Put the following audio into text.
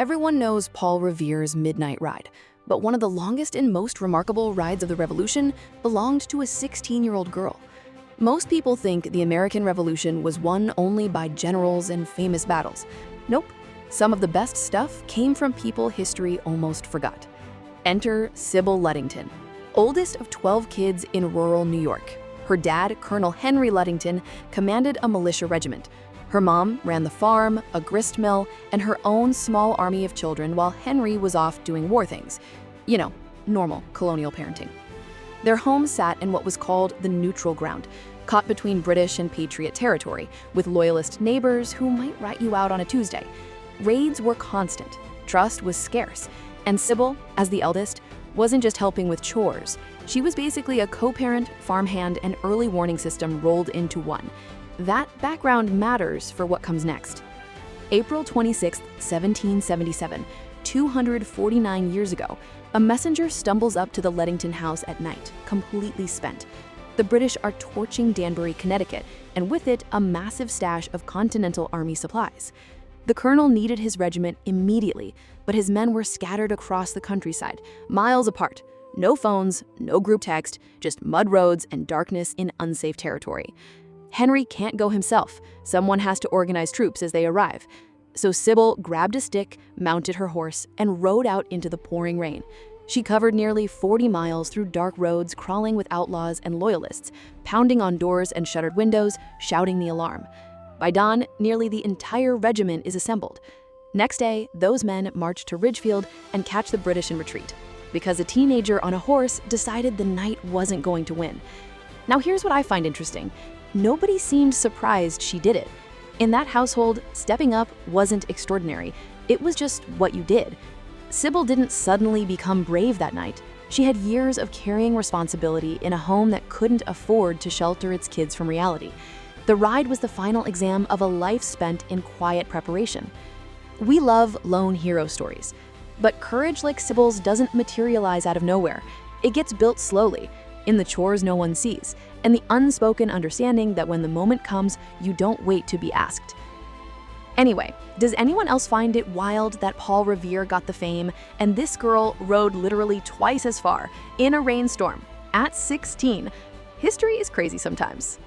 Everyone knows Paul Revere's midnight ride, but one of the longest and most remarkable rides of the Revolution belonged to a 16-year-old girl. Most people think the American Revolution was won only by generals and famous battles. Nope, some of the best stuff came from people history almost forgot. Enter Sybil Ludington, oldest of 12 kids in rural New York. Her dad, Colonel Henry Ludington, commanded a militia regiment. Her mom ran the farm, a grist mill, and her own small army of children while Henry was off doing war things. You know, normal colonial parenting. Their home sat in what was called the neutral ground, caught between British and Patriot territory, with loyalist neighbors who might rat you out on a Tuesday. Raids were constant, trust was scarce, and Sybil, as the eldest, wasn't just helping with chores. She was basically a co-parent, farmhand, and early warning system rolled into one. That background matters for what comes next. April 26, 1777, 249 years ago, a messenger stumbles up to the Ludington house at night, completely spent. The British are torching Danbury, Connecticut, and with it, a massive stash of Continental Army supplies. The colonel needed his regiment immediately, but his men were scattered across the countryside, miles apart. No phones, no group text, just mud roads and darkness in unsafe territory. Henry can't go himself. Someone has to organize troops as they arrive. So Sybil grabbed a stick, mounted her horse, and rode out into the pouring rain. She covered nearly 40 miles through dark roads, crawling with outlaws and loyalists, pounding on doors and shuttered windows, shouting the alarm. By dawn, nearly the entire regiment is assembled. Next day, those men march to Ridgefield and catch the British in retreat, because a teenager on a horse decided the knight wasn't going to win. Now here's what I find interesting. Nobody seemed surprised she did it. In that household, stepping up wasn't extraordinary. It was just what you did. Sybil didn't suddenly become brave that night. She had years of carrying responsibility in a home that couldn't afford to shelter its kids from reality. The ride was the final exam of a life spent in quiet preparation. We love lone hero stories, but courage like Sybil's doesn't materialize out of nowhere. It gets built slowly, in the chores no one sees, and the unspoken understanding that when the moment comes, you don't wait to be asked. Anyway, does anyone else find it wild that Paul Revere got the fame and this girl rode literally twice as far in a rainstorm at 16? History is crazy sometimes.